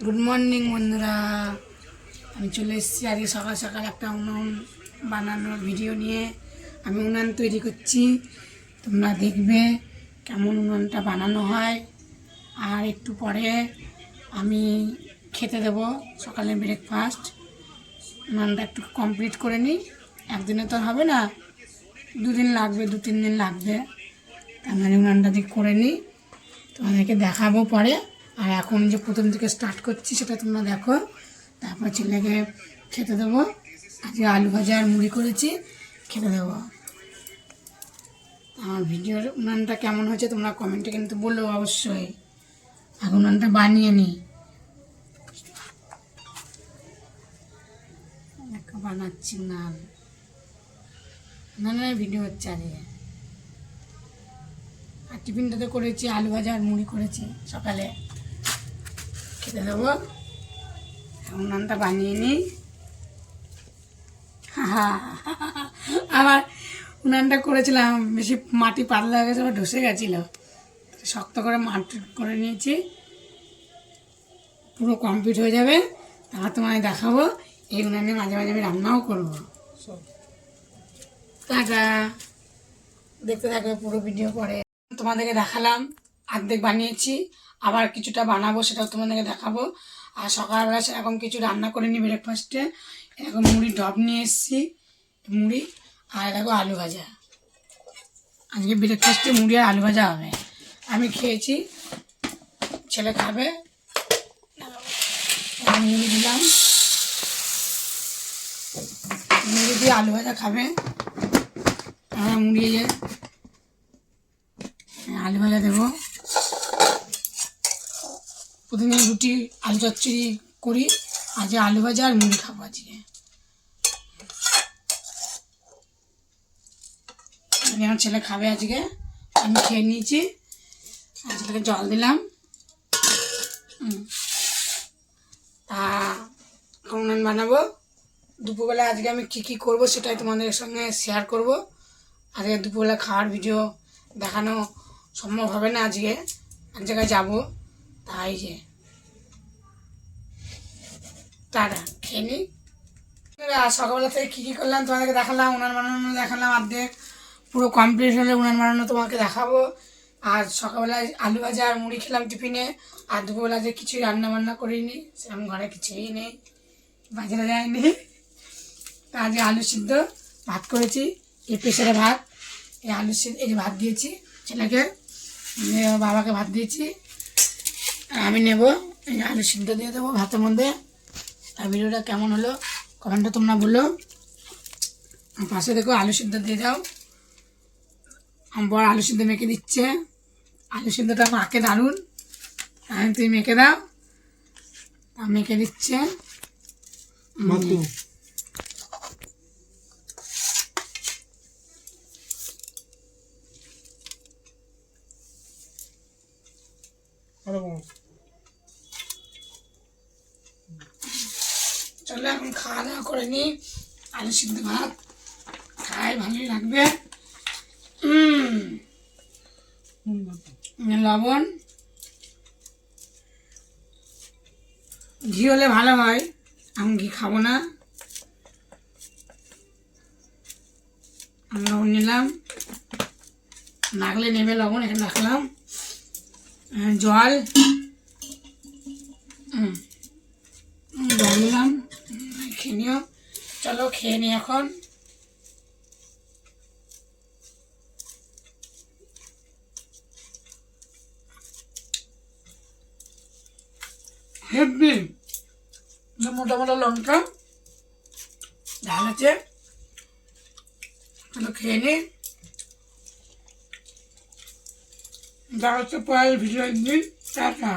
Good morning বন্ধুরা, আমি চলে এসেছি আজকে সকাল সকাল একটা উনুন বানানোর ভিডিও নিয়ে। আমি উনান তৈরি করছি, তোমরা দেখবে কেমন উনুনটা বানানো হয়। আর একটু পরে আমি খেতে দেব সকালে ব্রেকফাস্ট। উনানটা একটু কমপ্লিট করে নিই, একদিনে তো হবে না, দুদিন লাগবে, 2-3 দিন লাগবে। তার মানে উনানটা দিয়ে করে নিই, তোমাদেরকে দেখাবো পরে। আর এখন যে প্রথম থেকে স্টার্ট করছি সেটা তোমরা দেখো, তারপর ছেলেকে খেতে দেবো। আজকে আলু ভাজা আর মুড়ি করেছি, খেতে দেবো। আমার ভিডিওর উনানটা কেমন হয়েছে তোমরা কমেন্টে কিন্তু বলো অবশ্যই। এখন উনানটা বানিয়ে নিই, বানাচ্ছি উনান, উনানের ভিডিও হচ্ছে আজকে। আর টিফিনটাতে করেছি আলু ভাজা আর মুড়ি করেছি, সকালে খেতে দেবো। উনানটা বানিয়ে নিই। আবার উনানটা করেছিলাম, বেশি মাটি পাতলা হয়ে গেছে, আবার ধসে গেছিলো, শক্ত করে মাটি করে নিয়েছি। পুরো কমপ্লিট হয়ে যাবে, তারপর তোমায় দেখাবো। এই উনানে মাঝে মাঝে আমি রান্নাও করবো। টাটা, দেখতে থাকবে পুরো ভিডিও। পরে তোমাদেরকে দেখালাম অর্ধেক বানিয়েছি, আবার কিছুটা বানাবো, সেটাও তোমাদেরকে দেখাবো। আর সকালবেলা সেরকম কিছু রান্না করে নিই ব্রেকফাস্টে। এরকম মুড়ির ডব নিয়ে এসেছি, মুড়ি আর দেখো আলু ভাজা। আজকে ব্রেকফাস্টে মুড়ি আর আলু ভাজা হবে। আমি খেয়েছি, ছেলে খাবে। মুড়ি দিলাম, মুড়ি দিয়ে আলু ভাজা খাবে। মুড়ি দিয়ে আলু ভাজা দেবো। প্রতিদিন রুটি আলু চচ্চড়ি করি, আজকে আলু ভাজা আর মুড়ি খাবো আজকে। আমার ছেলে খাবে আজকে, আমি খেয়ে নিয়েছি। আর ছেলেকে জল দিলাম। তা উনান বানাবো দুপুরবেলা। আজকে আমি কী করবো সেটাই তোমাদের সঙ্গে শেয়ার করব। আজকে দুপুরবেলা খাওয়ার ভিডিও দেখানো সম্ভব হবে না, আজকে এক জায়গায় যাবো, তাই যে তারা খেয়ে নিই। সকালবেলা থেকে কী করলাম তোমাদেরকে দেখালাম, উনান বানানো দেখালাম অর্ধেক, পুরো কমপ্লিট হলে উনান বানানো তোমাকে দেখাবো। আর সকালবেলায় আলু ভাজা আর মুড়ি খেলাম টিফিনে। আর দুপুরবেলা যে কিছুই রান্না বান্না করিনি, সেরকম ঘরে কিছুই নেই, বাজারে যায়নি। আজকে আলু সিদ্ধ ভাত করেছি, এই প্রেসারে ভাত, এই আলু সিদ্ধ, এই যে ভাত দিয়েছি ছেলেকে, বাবাকে ভাত দিয়েছি। আর আমি নেব, এই আলু সিদ্ধ দিয়ে দেবো ভাতের মধ্যে। আর ভিডিওটা কেমন হলো কমেন্টে তোমরা বলো। পাশে দেখো আলু সিদ্ধ দিয়ে দাও। আমার বড় আলু সিদ্ধ মেখে দিচ্ছে, আলু সিদ্ধটা মাকে দারুণ। তুই মেখে দাও, মেখে দিচ্ছে। চলো এখন খাওয়া দাওয়া করে নিই। আলু সিদ্ধ ভাত খাই, ভালোই লাগবে। লবণ ঘি হলে ভালো হয়, আমি ঘি খাবো না। আমি লবণ নিলাম, লাগলে নেবে লবণ, এখানে রাখলাম। জল জল নিলাম, খেয়ে নিও। চলো খেয়ে নি এখন। হেভি মোটা মোটা লঙ্কা ঝাল আছে। চলো খেয়ে নি, দেখা হচ্ছে পরের ভিডিও দিন। টাটা।